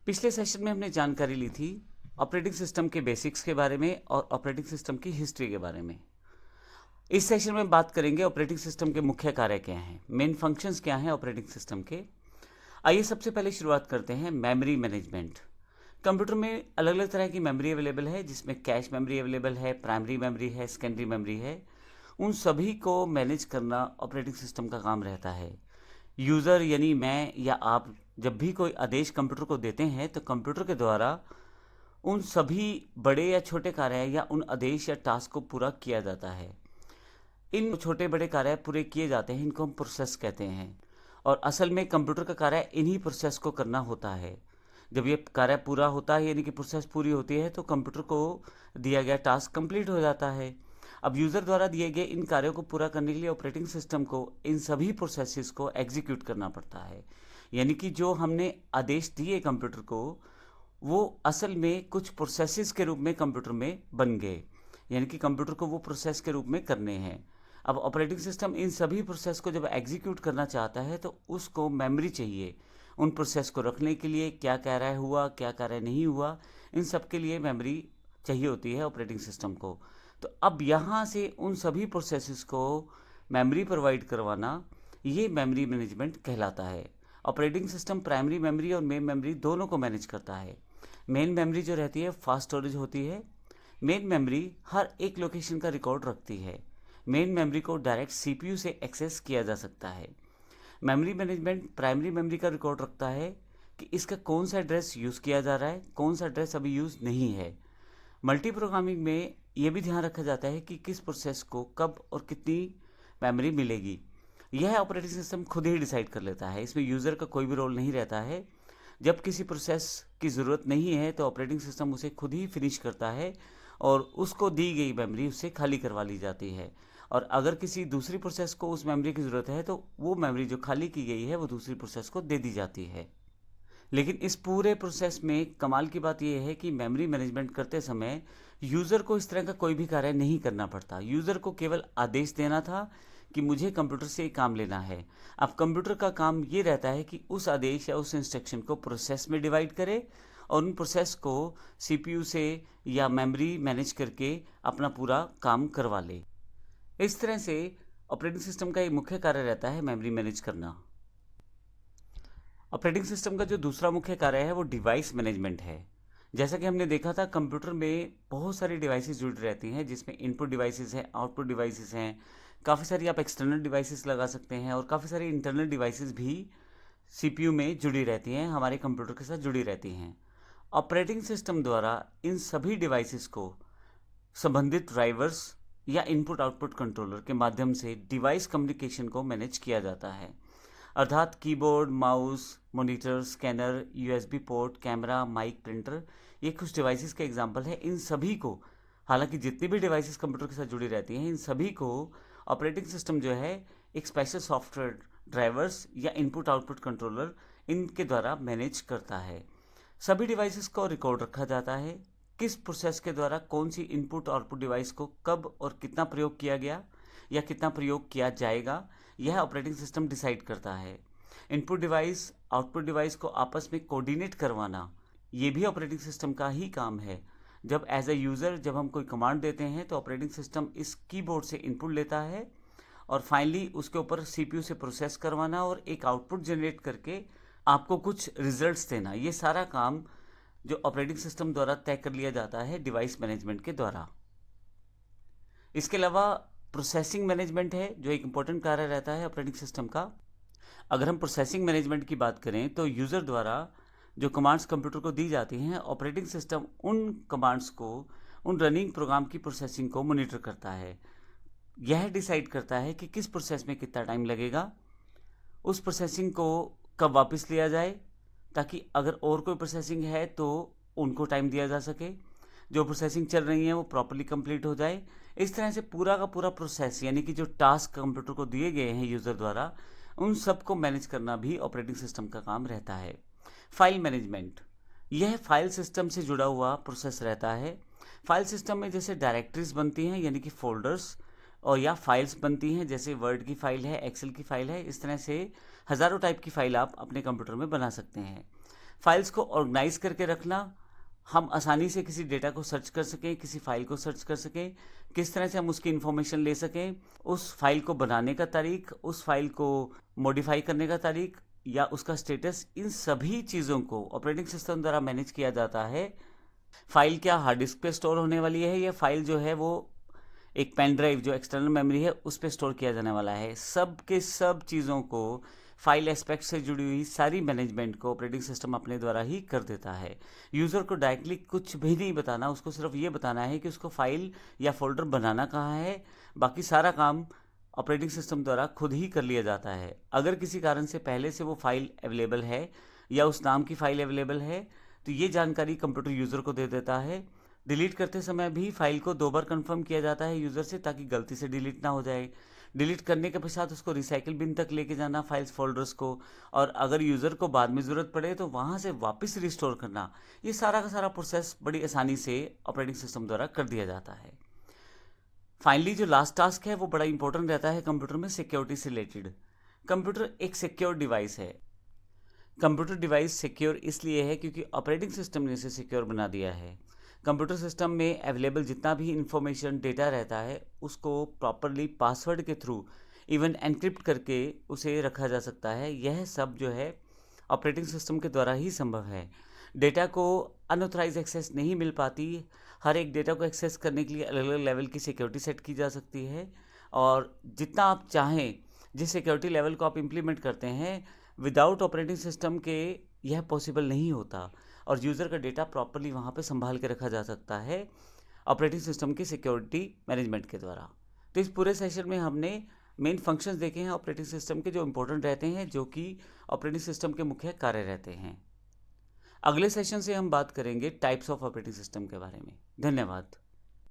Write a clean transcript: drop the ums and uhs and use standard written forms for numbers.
पिछले सेशन में हमने जानकारी ली थी ऑपरेटिंग सिस्टम के बेसिक्स के बारे में और ऑपरेटिंग सिस्टम की हिस्ट्री के बारे में। इस सेशन में बात करेंगे ऑपरेटिंग सिस्टम के मुख्य कार्य क्या हैं, मेन फंक्शंस क्या हैं ऑपरेटिंग सिस्टम के। आइए सबसे पहले शुरुआत करते हैं मेमोरी मैनेजमेंट। कंप्यूटर में अलग अलग तरह की मेमोरी अवेलेबल है, जिसमें कैश मेमोरी अवेलेबल है, प्राइमरी मेमोरी है, सेकेंडरी मेमोरी है। उन सभी को मैनेज करना ऑपरेटिंग सिस्टम का काम रहता है। यूज़र यानी मैं या आप जब भी कोई आदेश कंप्यूटर को देते हैं तो कंप्यूटर के द्वारा उन सभी बड़े या छोटे कार्य या उन आदेश या टास्क को पूरा किया जाता है। इन छोटे बड़े कार्य पूरे किए जाते हैं, इनको हम प्रोसेस कहते हैं। और असल में कंप्यूटर का कार्य इन्हीं प्रोसेस को करना होता है। जब ये कार्य पूरा होता है यानी कि प्रोसेस पूरी होती है तो कंप्यूटर को दिया गया टास्क कंप्लीट हो जाता है। अब यूज़र द्वारा दिए गए इन कार्यों को पूरा करने के लिए ऑपरेटिंग सिस्टम को इन सभी प्रोसेसेस को एग्जीक्यूट करना पड़ता है। यानी कि जो हमने आदेश दिए कंप्यूटर को, वो असल में कुछ प्रोसेसेस के रूप में कंप्यूटर में बन गए, यानी कि कंप्यूटर को वो प्रोसेस के रूप में करने हैं। अब ऑपरेटिंग सिस्टम इन सभी प्रोसेस को जब एग्जीक्यूट करना चाहता है तो उसको मेमोरी चाहिए। उन प्रोसेस को रखने के लिए क्या कार्य हुआ, क्या कार्य नहीं हुआ, इन सब के लिए मेमोरी चाहिए होती है ऑपरेटिंग सिस्टम को। तो अब यहाँ से उन सभी प्रोसेसेस को मेमोरी प्रोवाइड करवाना, ये मेमोरी मैनेजमेंट कहलाता है। ऑपरेटिंग सिस्टम प्राइमरी मेमोरी और मेन मेमोरी दोनों को मैनेज करता है। मेन मेमोरी जो रहती है फास्ट स्टोरेज होती है। मेन मेमोरी हर एक लोकेशन का रिकॉर्ड रखती है। मेन मेमोरी को डायरेक्ट सीपीयू से एक्सेस किया जा सकता है। मेमोरी मैनेजमेंट प्राइमरी मेमोरी का रिकॉर्ड रखता है कि इसका कौन सा एड्रेस यूज़ किया जा रहा है, कौन सा एड्रेस अभी यूज़ नहीं है। मल्टी प्रोग्रामिंग में यह भी ध्यान रखा जाता है कि किस प्रोसेस को कब और कितनी मेमोरी मिलेगी। यह ऑपरेटिंग सिस्टम खुद ही डिसाइड कर लेता है, इसमें यूज़र का कोई भी रोल नहीं रहता है। जब किसी प्रोसेस की ज़रूरत नहीं है तो ऑपरेटिंग सिस्टम उसे खुद ही फिनिश करता है और उसको दी गई मेमोरी उससे खाली करवा ली जाती है। और अगर किसी दूसरी प्रोसेस को उस मेमोरी की ज़रूरत है तो वो मेमोरी जो खाली की गई है वो दूसरी प्रोसेस को दे दी जाती है। लेकिन इस पूरे प्रोसेस में कमाल की बात यह है कि मेमोरी मैनेजमेंट करते समय यूज़र को इस तरह का कोई भी कार्य नहीं करना पड़ता। यूज़र को केवल आदेश देना था कि मुझे कंप्यूटर से काम लेना है। अब कंप्यूटर का काम ये रहता है कि उस आदेश या उस इंस्ट्रक्शन को प्रोसेस में डिवाइड करे और उन प्रोसेस को सीपीयू से या मेमोरी मैनेज करके अपना पूरा काम करवा ले। इस तरह से ऑपरेटिंग सिस्टम का एक मुख्य कार्य रहता है मेमोरी मैनेज करना। ऑपरेटिंग सिस्टम का जो दूसरा मुख्य कार्य है वो डिवाइस मैनेजमेंट है। जैसा कि हमने देखा था कंप्यूटर में बहुत सारी डिवाइसेस जुड़ी रहती हैं, जिसमें इनपुट डिवाइसेस हैं, आउटपुट डिवाइसेस हैं, काफ़ी सारी आप एक्सटर्नल डिवाइसेस लगा सकते हैं और काफ़ी सारी इंटरनल डिवाइसेस भी सीपीयू में जुड़ी रहती हैं, हमारे कंप्यूटर के साथ जुड़ी रहती हैं। ऑपरेटिंग सिस्टम द्वारा इन सभी डिवाइसेस को संबंधित ड्राइवर्स या इनपुट आउटपुट कंट्रोलर के माध्यम से डिवाइस कम्युनिकेशन को मैनेज किया जाता है। अर्थात keyboard, mouse, monitor, scanner, USB port, camera, mic, printer, ये कुछ डिवाइसेस के एग्जांपल है। इन सभी को, हालांकि जितनी भी डिवाइसेस कंप्यूटर के साथ जुड़ी रहती हैं, इन सभी को ऑपरेटिंग सिस्टम जो है एक स्पेशल सॉफ्टवेयर ड्राइवर्स या इनपुट आउटपुट कंट्रोलर इनके द्वारा मैनेज करता है। सभी डिवाइसेस को रिकॉर्ड रखा जाता है, किस प्रोसेस के द्वारा कौन सी इनपुट आउटपुट डिवाइस को कब और कितना प्रयोग किया गया या कितना प्रयोग किया जाएगा, यह ऑपरेटिंग सिस्टम डिसाइड करता है। इनपुट डिवाइस आउटपुट डिवाइस को आपस में कोऑर्डिनेट करवाना, ये भी ऑपरेटिंग सिस्टम का ही काम है। जब एज ए यूज़र जब हम कोई कमांड देते हैं तो ऑपरेटिंग सिस्टम इस कीबोर्ड से इनपुट लेता है और फाइनली उसके ऊपर सीपीयू से प्रोसेस करवाना और एक आउटपुट जनरेट करके आपको कुछ रिजल्ट्स देना, ये सारा काम जो ऑपरेटिंग सिस्टम द्वारा तय कर लिया जाता है डिवाइस मैनेजमेंट के द्वारा। इसके अलावा प्रोसेसिंग मैनेजमेंट है जो एक इम्पोर्टेंट कार्य रहता है ऑपरेटिंग सिस्टम का। अगर हम प्रोसेसिंग मैनेजमेंट की बात करें तो यूज़र द्वारा जो कमांड्स कंप्यूटर को दी जाती हैं, ऑपरेटिंग सिस्टम उन कमांड्स को, उन रनिंग प्रोग्राम की प्रोसेसिंग को मॉनिटर करता है। यह डिसाइड करता है कि किस प्रोसेस में कितना टाइम लगेगा, उस प्रोसेसिंग को कब वापस लिया जाए, ताकि अगर और कोई प्रोसेसिंग है तो उनको टाइम दिया जा सके, जो प्रोसेसिंग चल रही है वो प्रॉपर्ली कंप्लीट हो जाए। इस तरह से पूरा का पूरा प्रोसेस, यानी कि जो टास्क कंप्यूटर को दिए गए हैं यूज़र द्वारा, उन सब को मैनेज करना भी ऑपरेटिंग सिस्टम का काम रहता है। फाइल मैनेजमेंट, यह फाइल सिस्टम से जुड़ा हुआ प्रोसेस रहता है। फाइल सिस्टम में जैसे डायरेक्टरीज बनती हैं यानी कि फोल्डर्स, और या फाइल्स बनती हैं जैसे वर्ड की फ़ाइल है, एक्सेल की फ़ाइल है, इस तरह से हज़ारों टाइप की फ़ाइल आप अपने कंप्यूटर में बना सकते हैं। फाइल्स को ऑर्गेनाइज करके रखना, हम आसानी से किसी डेटा को सर्च कर सकें, किसी फाइल को सर्च कर सकें, किस तरह से हम उसकी इन्फॉर्मेशन ले सकें, उस फाइल को बनाने का तारीख, उस फाइल को मॉडिफाई करने का तारीख या उसका स्टेटस, इन सभी चीज़ों को ऑपरेटिंग सिस्टम द्वारा मैनेज किया जाता है। फाइल क्या हार्ड डिस्क पे स्टोर होने वाली है या फाइल जो है वो एक पेन ड्राइव जो एक्सटर्नल मेमोरी है उस पर स्टोर किया जाने वाला है, सब के सब चीज़ों को फाइल एस्पेक्ट से जुड़ी हुई सारी मैनेजमेंट को ऑपरेटिंग सिस्टम अपने द्वारा ही कर देता है। यूज़र को डायरेक्टली कुछ भी नहीं बताना, उसको सिर्फ ये बताना है कि उसको फाइल या फोल्डर बनाना कहाँ है, बाकी सारा काम ऑपरेटिंग सिस्टम द्वारा खुद ही कर लिया जाता है। अगर किसी कारण से पहले से वो फाइल अवेलेबल है या उस नाम की फाइल अवेलेबल है तो ये जानकारी कंप्यूटर यूज़र को दे देता है। डिलीट करते समय भी फाइल को 2 बार कंफर्म किया जाता है यूज़र से, ताकि गलती से डिलीट ना हो जाए। डिलीट करने के पश्चात उसको रिसाइकिल बिन तक लेके जाना फाइल्स फोल्डर्स को, और अगर यूज़र को बाद में ज़रूरत पड़े तो वहाँ से वापस रिस्टोर करना, ये सारा का सारा प्रोसेस बड़ी आसानी से ऑपरेटिंग सिस्टम द्वारा कर दिया जाता है। फाइनली जो लास्ट टास्क है वो बड़ा इंपॉर्टेंट रहता है कंप्यूटर में, सिक्योरिटी से रिलेटेड। कंप्यूटर एक सिक्योर डिवाइस है। कंप्यूटर डिवाइस सिक्योर इसलिए है क्योंकि ऑपरेटिंग सिस्टम ने इसे सिक्योर बना दिया है। कंप्यूटर सिस्टम में अवेलेबल जितना भी इंफॉर्मेशन डेटा रहता है उसको प्रॉपरली पासवर्ड के थ्रू इवन एनक्रिप्ट करके उसे रखा जा सकता है। यह सब जो है ऑपरेटिंग सिस्टम के द्वारा ही संभव है। डेटा को अनऑथराइज एक्सेस नहीं मिल पाती। हर एक डेटा को एक्सेस करने के लिए अलग अलग लेवल की सिक्योरिटी सेट की जा सकती है, और जितना आप चाहें जिस सिक्योरिटी लेवल को आप इम्प्लीमेंट करते हैं विदाउट ऑपरेटिंग सिस्टम के यह पॉसिबल नहीं होता, और यूज़र का डेटा प्रॉपरली वहाँ पे संभाल के रखा जा सकता है ऑपरेटिंग सिस्टम की सिक्योरिटी मैनेजमेंट के द्वारा। तो इस पूरे सेशन में हमने मेन फंक्शंस देखे हैं ऑपरेटिंग सिस्टम के जो इंपॉर्टेंट रहते हैं, जो कि ऑपरेटिंग सिस्टम के मुख्य कार्य रहते हैं। अगले सेशन से हम बात करेंगे टाइप्स ऑफ ऑपरेटिंग सिस्टम के बारे में। धन्यवाद।